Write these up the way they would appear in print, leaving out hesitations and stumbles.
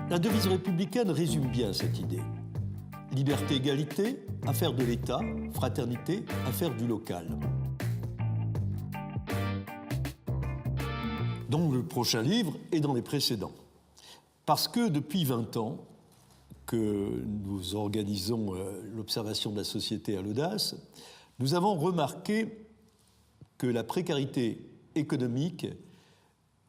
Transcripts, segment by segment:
La devise républicaine résume bien cette idée. Liberté, égalité, affaire de l'État, fraternité, affaire du local. Dans le prochain livre et dans les précédents. Parce que depuis 20 ans que nous organisons l'observation de la société à l'audace, nous avons remarqué que la précarité économique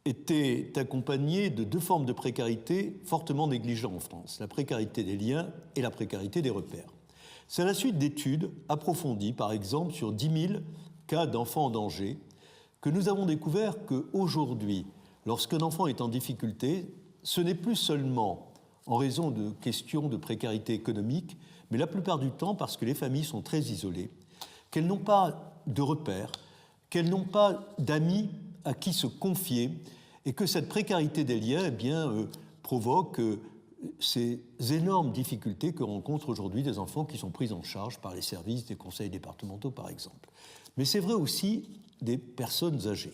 était accompagnée de deux formes de précarité fortement négligées en France, la précarité des liens et la précarité des repères. C'est à la suite d'études approfondies, par exemple sur 10 000 cas d'enfants en danger, que nous avons découvert qu'aujourd'hui, lorsqu'un enfant est en difficulté, ce n'est plus seulement en raison de questions de précarité économique, mais la plupart du temps parce que les familles sont très isolées, qu'elles n'ont pas de repères, qu'elles n'ont pas d'amis à qui se confier, et que cette précarité des liens provoque ces énormes difficultés que rencontrent aujourd'hui des enfants qui sont pris en charge par les services des conseils départementaux, par exemple. Mais c'est vrai aussi des personnes âgées.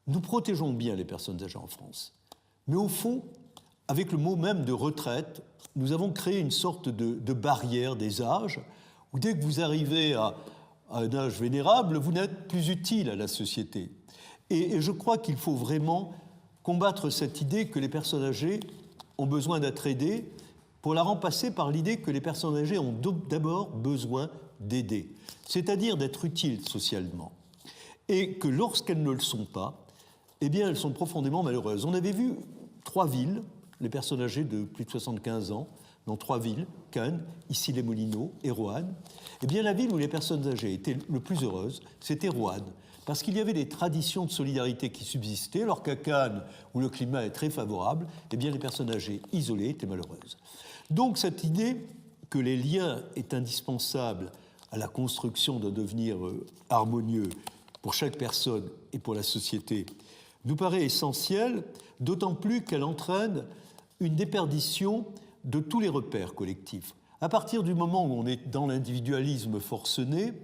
Nous protégeons bien les personnes âgées en France. Mais au fond, avec le mot même de retraite, nous avons créé une sorte de barrière des âges, où dès que vous arrivez à un âge vénérable, vous n'êtes plus utile à la société. Et je crois qu'il faut vraiment combattre cette idée que les personnes âgées ont besoin d'être aidées pour la remplacer par l'idée que les personnes âgées ont d'abord besoin d'aider, c'est-à-dire d'être utiles socialement. Et que lorsqu'elles ne le sont pas, eh bien, elles sont profondément malheureuses. On avait vu 3 villes, les personnes âgées de plus de 75 ans, dans 3 villes, Cannes, Issy-les-Moulineaux et Roanne. Eh bien, la ville où les personnes âgées étaient le plus heureuses, c'était Roanne, parce qu'il y avait des traditions de solidarité qui subsistaient, alors qu'à Cannes, où le climat est très favorable, eh bien, les personnes âgées isolées étaient malheureuses. Donc, cette idée que les liens est indispensable à la construction d'un devenir harmonieux pour chaque personne et pour la société nous paraît essentielle, d'autant plus qu'elle entraîne une déperdition de tous les repères collectifs. À partir du moment où on est dans l'individualisme forcené,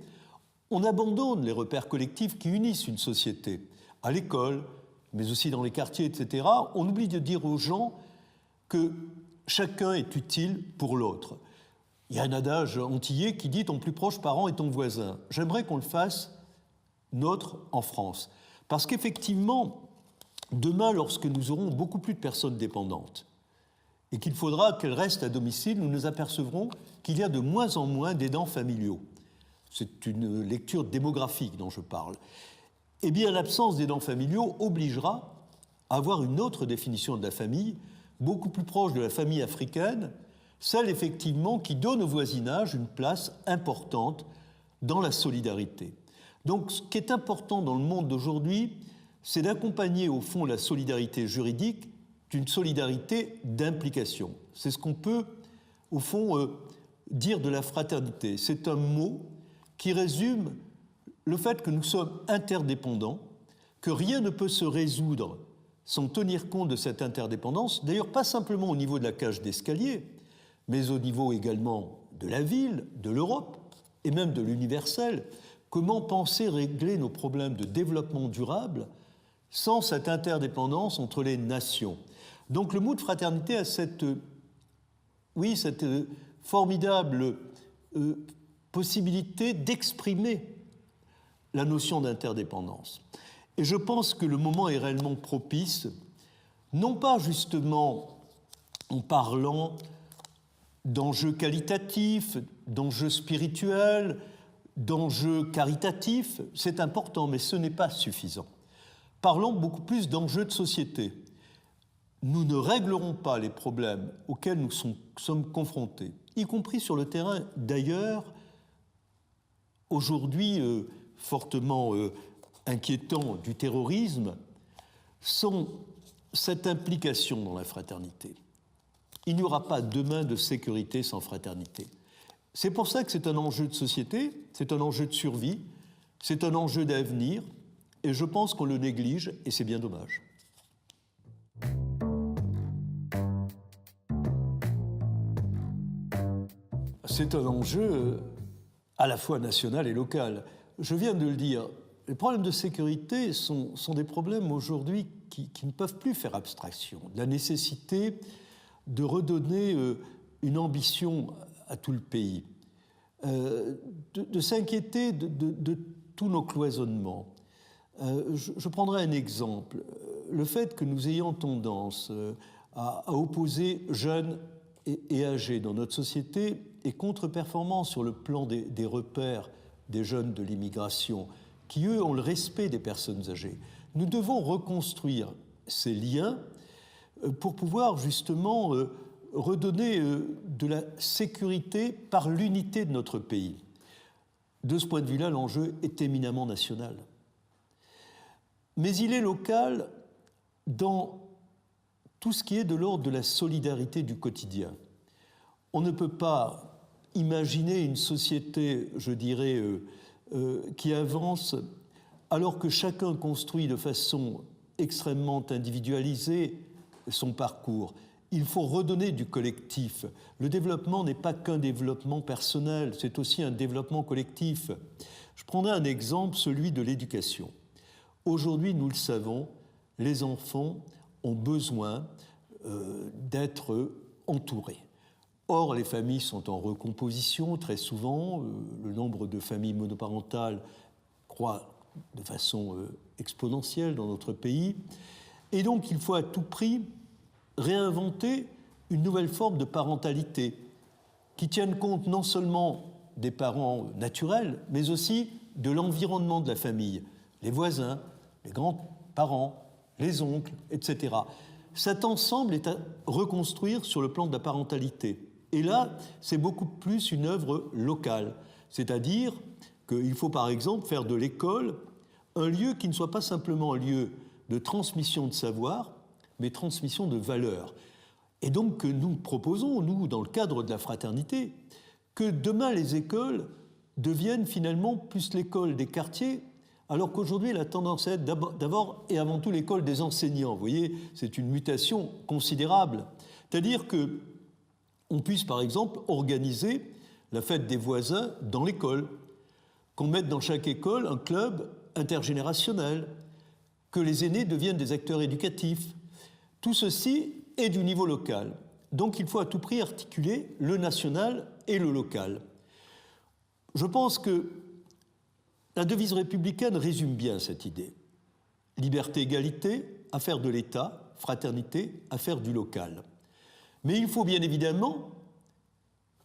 on abandonne les repères collectifs qui unissent une société. À l'école, mais aussi dans les quartiers, etc., on oublie de dire aux gens que chacun est utile pour l'autre. Il y a un adage antillais qui dit « ton plus proche parent est ton voisin ». J'aimerais qu'on le fasse nôtre en France. Parce qu'effectivement, demain, lorsque nous aurons beaucoup plus de personnes dépendantes et qu'il faudra qu'elles restent à domicile, nous nous apercevrons qu'il y a de moins en moins d'aidants familiaux. C'est une lecture démographique dont je parle. Eh bien, l'absence d'aidants familiaux obligera à avoir une autre définition de la famille, beaucoup plus proche de la famille africaine, celle effectivement qui donne au voisinage une place importante dans la solidarité. Donc, ce qui est important dans le monde d'aujourd'hui, c'est d'accompagner au fond la solidarité juridique d'une solidarité d'implication. C'est ce qu'on peut, au fond, dire de la fraternité. C'est un mot qui résume le fait que nous sommes interdépendants, que rien ne peut se résoudre sans tenir compte de cette interdépendance, d'ailleurs pas simplement au niveau de la cage d'escalier, mais au niveau également de la ville, de l'Europe et même de l'universel. Comment penser régler nos problèmes de développement durable sans cette interdépendance entre les nations? Donc le mot de fraternité a cette formidable possibilité d'exprimer la notion d'interdépendance. Et je pense que le moment est réellement propice, non pas justement en parlant d'enjeux qualitatifs, d'enjeux spirituels, d'enjeux caritatifs, c'est important, mais ce n'est pas suffisant. Parlons beaucoup plus d'enjeux de société. Nous ne réglerons pas les problèmes auxquels nous sommes confrontés, y compris sur le terrain d'ailleurs, aujourd'hui fortement inquiétant du terrorisme, sans cette implication dans la fraternité. Il n'y aura pas demain de sécurité sans fraternité. C'est pour ça que c'est un enjeu de société, c'est un enjeu de survie, c'est un enjeu d'avenir, et je pense qu'on le néglige, et c'est bien dommage. C'est un enjeu à la fois national et local. Je viens de le dire, les problèmes de sécurité sont des problèmes aujourd'hui qui ne peuvent plus faire abstraction de la nécessité de redonner une ambition à tout le pays, de s'inquiéter de tous nos cloisonnements. Je prendrai un exemple. Le fait que nous ayons tendance à opposer jeunes et âgés dans notre société est contre-performant sur le plan des repères des jeunes de l'immigration, qui, eux, ont le respect des personnes âgées. Nous devons reconstruire ces liens pour pouvoir justement redonner de la sécurité par l'unité de notre pays. De ce point de vue-là, l'enjeu est éminemment national. Mais il est local dans tout ce qui est de l'ordre de la solidarité du quotidien. On ne peut pas imaginer une société, je dirais, qui avance alors que chacun construit de façon extrêmement individualisée son parcours. Il faut redonner du collectif. Le développement n'est pas qu'un développement personnel, c'est aussi un développement collectif. Je prendrai un exemple, celui de l'éducation. Aujourd'hui, nous le savons, les enfants ont besoin d'être entourés. Or, les familles sont en recomposition très souvent. Le nombre de familles monoparentales croît de façon exponentielle dans notre pays. Et donc, il faut à tout prix réinventer une nouvelle forme de parentalité qui tienne compte non seulement des parents naturels, mais aussi de l'environnement de la famille, les voisins, les grands-parents, les oncles, etc. Cet ensemble est à reconstruire sur le plan de la parentalité. Et là, c'est beaucoup plus une œuvre locale. C'est-à-dire qu'il faut, par exemple, faire de l'école un lieu qui ne soit pas simplement un lieu de transmission de savoir, mais transmission de valeurs. Et donc, nous proposons, nous, dans le cadre de la fraternité, que demain, les écoles deviennent finalement plus l'école des quartiers, alors qu'aujourd'hui, la tendance est d'abord et avant tout l'école des enseignants. Vous voyez, c'est une mutation considérable. C'est-à-dire qu'on puisse, par exemple, organiser la fête des voisins dans l'école, qu'on mette dans chaque école un club intergénérationnel, que les aînés deviennent des acteurs éducatifs. Tout ceci est du niveau local. Donc il faut à tout prix articuler le national et le local. Je pense que la devise républicaine résume bien cette idée. Liberté, égalité, affaire de l'État, fraternité, affaire du local. Mais il faut bien évidemment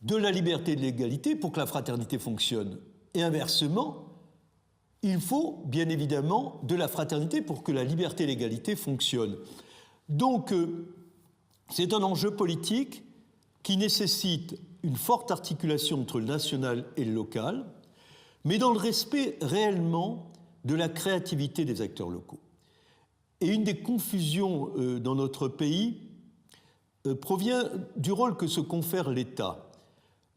de la liberté et de l'égalité pour que la fraternité fonctionne. Et inversement, il faut bien évidemment de la fraternité pour que la liberté et l'égalité fonctionnent. Donc, c'est un enjeu politique qui nécessite une forte articulation entre le national et le local, mais dans le respect réellement de la créativité des acteurs locaux. Et une des confusions dans notre pays provient du rôle que se confère l'État.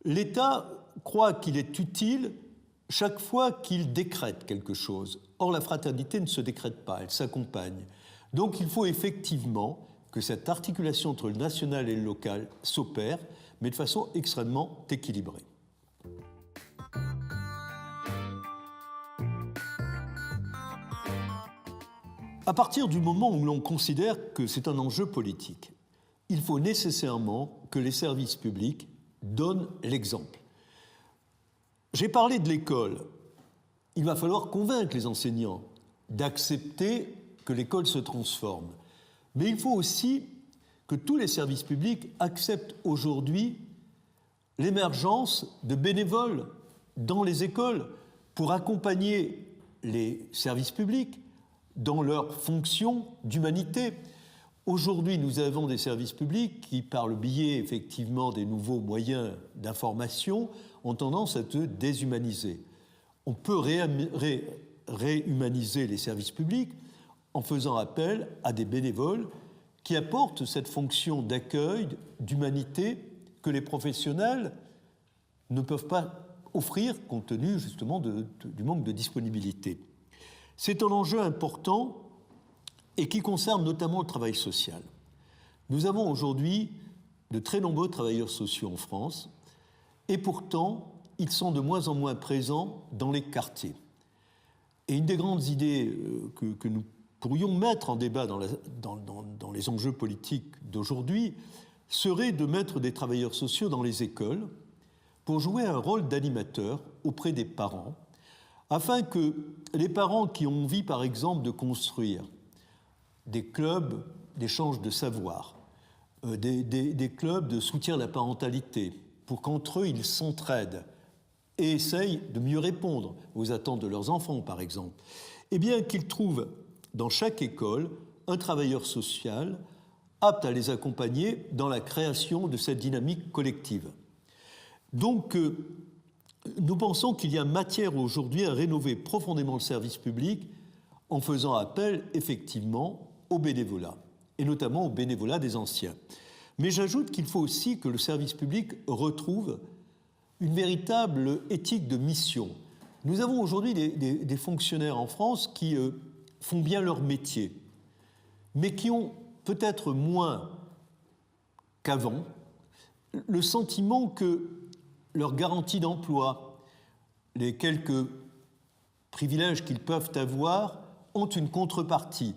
L'État croit qu'il est utile chaque fois qu'il décrète quelque chose. Or, la fraternité ne se décrète pas, elle s'accompagne. Donc, il faut effectivement que cette articulation entre le national et le local s'opère, mais de façon extrêmement équilibrée. À partir du moment où l'on considère que c'est un enjeu politique, il faut nécessairement que les services publics donnent l'exemple. J'ai parlé de l'école. Il va falloir convaincre les enseignants d'accepter que l'école se transforme. Mais il faut aussi que tous les services publics acceptent aujourd'hui l'émergence de bénévoles dans les écoles pour accompagner les services publics dans leur fonction d'humanité. Aujourd'hui, nous avons des services publics qui, par le biais effectivement des nouveaux moyens d'information, ont tendance à se déshumaniser. On peut réhumaniser les services publics en faisant appel à des bénévoles qui apportent cette fonction d'accueil, d'humanité que les professionnels ne peuvent pas offrir compte tenu justement du manque de disponibilité. C'est un enjeu important et qui concerne notamment le travail social. Nous avons aujourd'hui de très nombreux travailleurs sociaux en France et pourtant, ils sont de moins en moins présents dans les quartiers. Et une des grandes idées que nous pourrions mettre en débat dans les enjeux politiques d'aujourd'hui, serait de mettre des travailleurs sociaux dans les écoles pour jouer un rôle d'animateur auprès des parents, afin que les parents qui ont envie, par exemple, de construire des clubs d'échange de savoir, des clubs de soutien à la parentalité, pour qu'entre eux, ils s'entraident et essayent de mieux répondre aux attentes de leurs enfants, par exemple, eh bien qu'ils trouvent dans chaque école un travailleur social apte à les accompagner dans la création de cette dynamique collective. Donc, nous pensons qu'il y a matière aujourd'hui à rénover profondément le service public en faisant appel effectivement au bénévolat, et notamment au bénévolat des anciens. Mais j'ajoute qu'il faut aussi que le service public retrouve une véritable éthique de mission. Nous avons aujourd'hui des fonctionnaires en France qui font bien leur métier, mais qui ont peut-être moins qu'avant le sentiment que leur garantie d'emploi, les quelques privilèges qu'ils peuvent avoir, ont une contrepartie,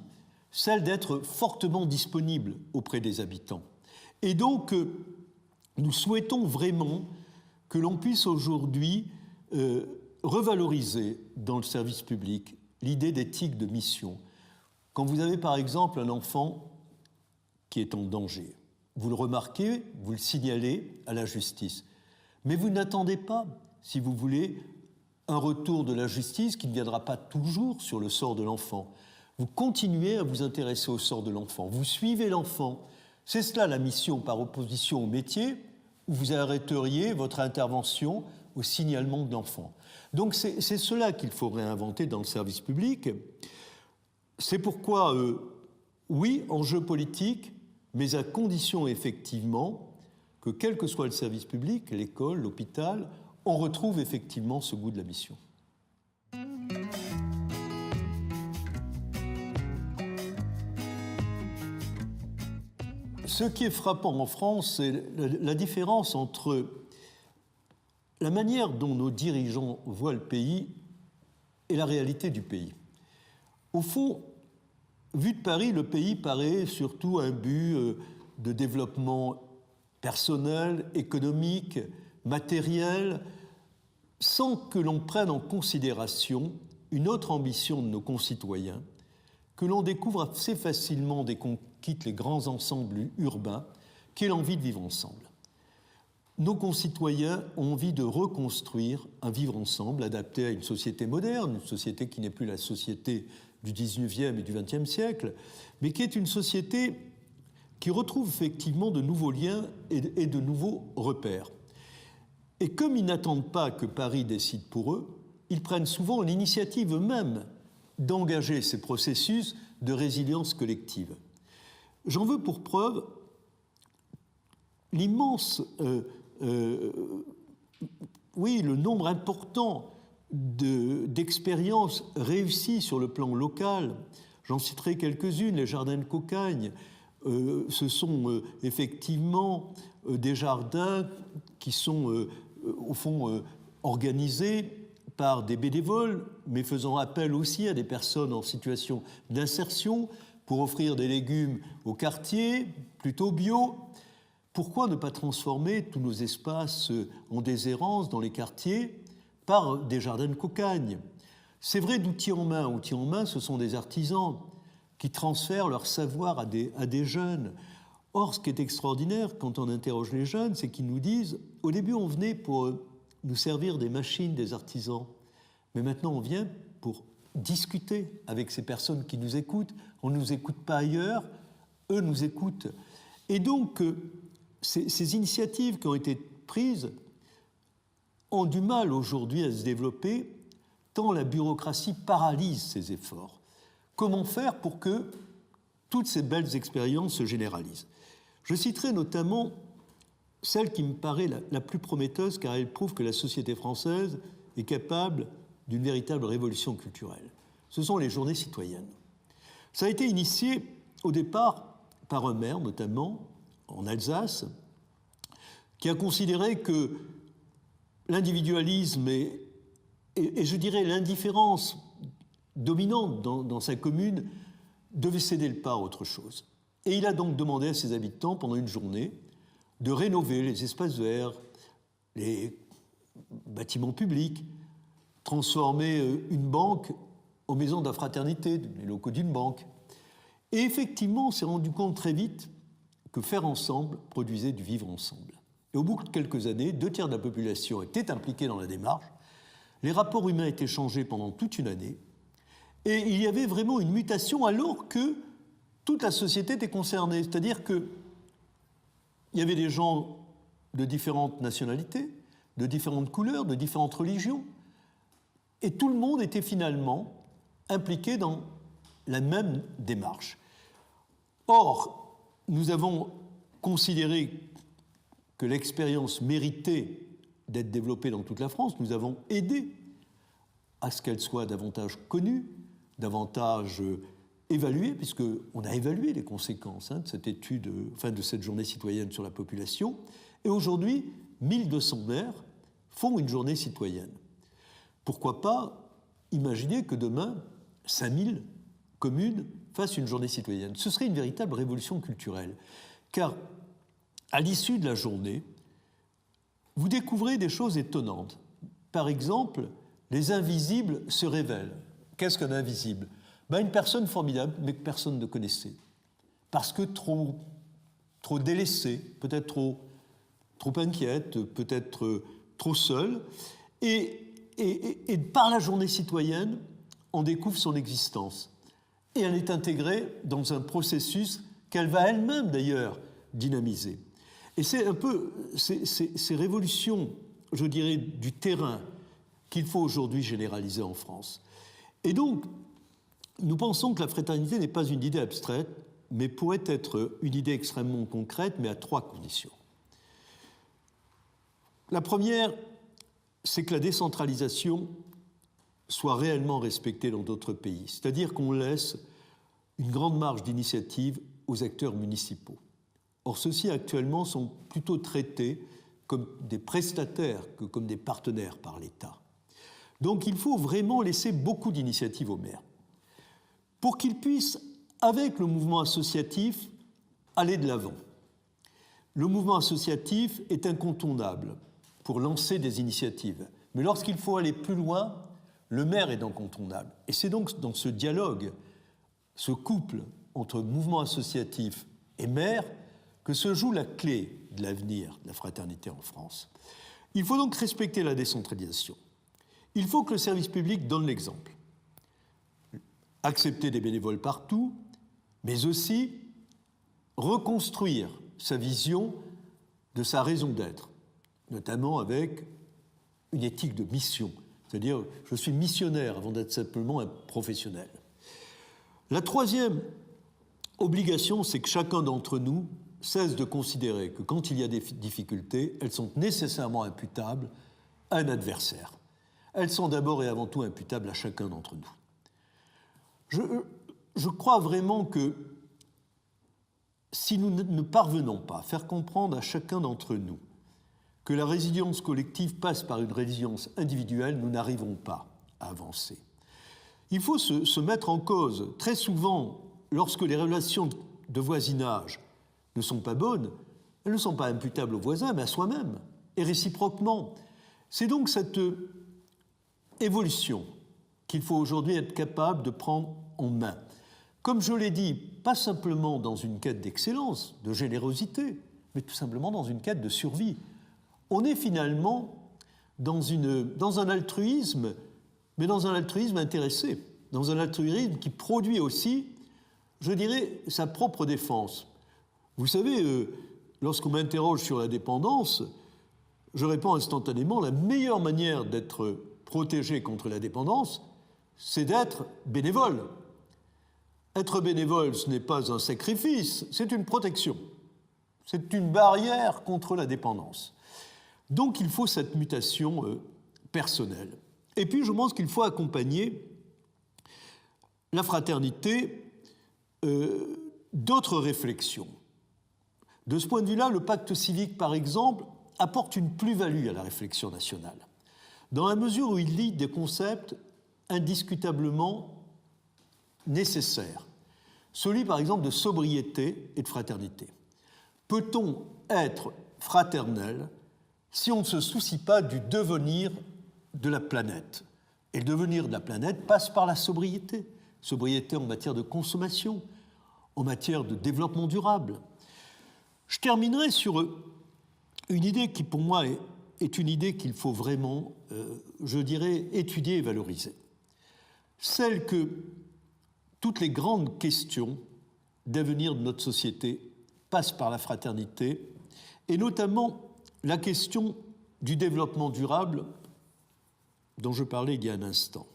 celle d'être fortement disponibles auprès des habitants. Et donc, nous souhaitons vraiment que l'on puisse aujourd'hui revaloriser dans le service public l'idée d'éthique de mission. Quand vous avez par exemple un enfant qui est en danger, vous le remarquez, vous le signalez à la justice. Mais vous n'attendez pas, si vous voulez, un retour de la justice qui ne viendra pas toujours sur le sort de l'enfant. Vous continuez à vous intéresser au sort de l'enfant. Vous suivez l'enfant. C'est cela la mission par opposition au métier où vous arrêteriez votre intervention au signalement de l'enfant. Donc c'est cela qu'il faut réinventer dans le service public. C'est pourquoi, oui, enjeu politique, mais à condition effectivement que quel que soit le service public, l'école, l'hôpital, on retrouve effectivement ce goût de la mission. Ce qui est frappant en France, c'est la différence entre la manière dont nos dirigeants voient le pays et la réalité du pays. Au fond, vu de Paris, le pays paraît surtout un but de développement personnel, économique, matériel, sans que l'on prenne en considération une autre ambition de nos concitoyens, que l'on découvre assez facilement dès qu'on quitte les grands ensembles urbains, qui est l'envie de vivre ensemble. Nos concitoyens ont envie de reconstruire un vivre ensemble adapté à une société moderne, une société qui n'est plus la société du 19e et du 20e siècle, mais qui est une société qui retrouve effectivement de nouveaux liens et de nouveaux repères. Et comme ils n'attendent pas que Paris décide pour eux, ils prennent souvent l'initiative eux-mêmes d'engager ces processus de résilience collective. J'en veux pour preuve l'immense, le nombre important d'expériences réussies sur le plan local. J'en citerai quelques-unes, les jardins de Cocagne. Ce sont effectivement des jardins qui sont au fond organisés par des bénévoles, mais faisant appel aussi à des personnes en situation d'insertion pour offrir des légumes au quartier, plutôt bio. Pourquoi ne pas transformer tous nos espaces en déshérence dans les quartiers par des jardins de Cocagne? C'est vrai d'outil en main. Outils en main, ce sont des artisans qui transfèrent leur savoir à des jeunes. Or, ce qui est extraordinaire quand on interroge les jeunes, c'est qu'ils nous disent « Au début, on venait pour nous servir des machines, des artisans, mais maintenant on vient pour discuter avec ces personnes qui nous écoutent. On ne nous écoute pas ailleurs, eux nous écoutent. » Et donc, ces initiatives qui ont été prises ont du mal aujourd'hui à se développer, tant la bureaucratie paralyse ces efforts. Comment faire pour que toutes ces belles expériences se généralisent? Je citerai notamment celle qui me paraît la plus prometteuse, car elle prouve que la société française est capable d'une véritable révolution culturelle. Ce sont les journées citoyennes. Ça a été initié au départ par un maire, notamment en Alsace, qui a considéré que l'individualisme et je dirais l'indifférence dominante dans sa commune devait céder le pas à autre chose. Et il a donc demandé à ses habitants, pendant une journée, de rénover les espaces verts, les bâtiments publics, transformer une banque en maison de la fraternité, les locaux d'une banque. Et effectivement, on s'est rendu compte très vite que faire ensemble produisait du vivre ensemble. Et au bout de quelques années, 2/3 de la population était impliquée dans la démarche, les rapports humains étaient changés pendant toute une année, et il y avait vraiment une mutation alors que toute la société était concernée. C'est-à-dire qu'il y avait des gens de différentes nationalités, de différentes couleurs, de différentes religions, et tout le monde était finalement impliqué dans la même démarche. Or, nous avons considéré que l'expérience méritait d'être développée dans toute la France. Nous avons aidé à ce qu'elle soit davantage connue, davantage évaluée, puisqu'on a évalué les conséquences de cette étude, de cette journée citoyenne sur la population. Et aujourd'hui, 1200 maires font une journée citoyenne. Pourquoi pas imaginer que demain, 5000 communes fassent une journée citoyenne? Ce serait une véritable révolution culturelle. Car à l'issue de la journée, vous découvrez des choses étonnantes. Par exemple, les invisibles se révèlent. Qu'est-ce qu'un invisible? Une personne formidable, mais que personne ne connaissait. Parce que trop délaissée, peut-être trop inquiète, peut-être trop seule. Et par la journée citoyenne, on découvre son existence. Et elle est intégrée dans un processus qu'elle va elle-même, d'ailleurs, dynamiser. Et c'est un peu ces révolutions, je dirais, du terrain qu'il faut aujourd'hui généraliser en France. Et donc, nous pensons que la fraternité n'est pas une idée abstraite, mais pourrait être une idée extrêmement concrète, mais à 3 conditions. La première, c'est que la décentralisation soit réellement respectée dans d'autres pays, c'est-à-dire qu'on laisse une grande marge d'initiative aux acteurs municipaux. Or, ceux-ci actuellement sont plutôt traités comme des prestataires que comme des partenaires par l'État. Donc il faut vraiment laisser beaucoup d'initiatives aux maires pour qu'ils puissent, avec le mouvement associatif, aller de l'avant. Le mouvement associatif est incontournable pour lancer des initiatives. Mais lorsqu'il faut aller plus loin, le maire est incontournable. Et c'est donc dans ce dialogue, ce couple entre mouvement associatif et maire, que se joue la clé de l'avenir de la fraternité en France. Il faut donc respecter la décentralisation. Il faut que le service public donne l'exemple. Accepter des bénévoles partout, mais aussi reconstruire sa vision de sa raison d'être, notamment avec une éthique de mission, c'est-à-dire je suis missionnaire avant d'être simplement un professionnel. La troisième obligation, c'est que chacun d'entre nous cesse de considérer que quand il y a des difficultés, elles sont nécessairement imputables à un adversaire. Elles sont d'abord et avant tout imputables à chacun d'entre nous. Je crois vraiment que si nous ne parvenons pas à faire comprendre à chacun d'entre nous que la résilience collective passe par une résilience individuelle, nous n'arriverons pas à avancer. Il faut se mettre en cause. Très souvent, lorsque les relations de voisinage ne sont pas bonnes, elles ne sont pas imputables aux voisins, mais à soi-même, et réciproquement. C'est donc cette évolution qu'il faut aujourd'hui être capable de prendre en main. Comme je l'ai dit, pas simplement dans une quête d'excellence, de générosité, mais tout simplement dans une quête de survie. On est finalement dans un altruisme, mais dans un altruisme intéressé, dans un altruisme qui produit aussi, je dirais, sa propre défense. Vous savez, lorsqu'on m'interroge sur la dépendance, je réponds instantanément, la meilleure manière d'être protégé contre la dépendance, c'est d'être bénévole. Être bénévole, ce n'est pas un sacrifice, c'est une protection. C'est une barrière contre la dépendance. Donc il faut cette mutation personnelle. Et puis je pense qu'il faut accompagner la fraternité d'autres réflexions. De ce point de vue-là, le pacte civique, par exemple, apporte une plus-value à la réflexion nationale, dans la mesure où il lie des concepts indiscutablement nécessaires. Celui, par exemple, de sobriété et de fraternité. Peut-on être fraternelle si on ne se soucie pas du devenir de la planète. Et le devenir de la planète passe par la sobriété. Sobriété en matière de consommation, en matière de développement durable. Je terminerai sur une idée qui, pour moi, est une idée qu'il faut vraiment, je dirais, étudier et valoriser. Celle que toutes les grandes questions d'avenir de notre société passent par la fraternité, et notamment la question du développement durable dont je parlais il y a un instant.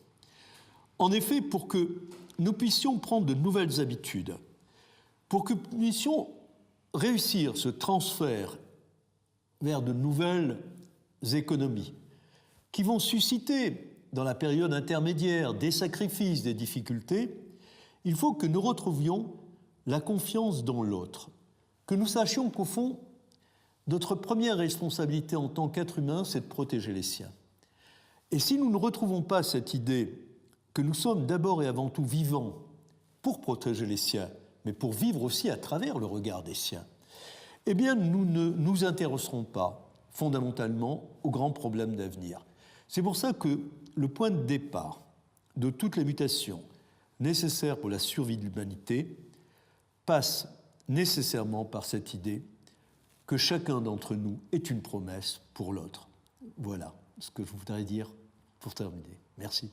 En effet, pour que nous puissions prendre de nouvelles habitudes, pour que nous puissions réussir ce transfert vers de nouvelles économies qui vont susciter, dans la période intermédiaire, des sacrifices, des difficultés, il faut que nous retrouvions la confiance dans l'autre, que nous sachions qu'au fond, notre première responsabilité en tant qu'être humain, c'est de protéger les siens. Et si nous ne retrouvons pas cette idée que nous sommes d'abord et avant tout vivants pour protéger les siens, mais pour vivre aussi à travers le regard des siens, eh bien, nous ne nous intéresserons pas fondamentalement aux grands problèmes d'avenir. C'est pour ça que le point de départ de toutes les mutations nécessaires pour la survie de l'humanité passe nécessairement par cette idée que chacun d'entre nous est une promesse pour l'autre. Voilà ce que je voudrais dire pour terminer. Merci.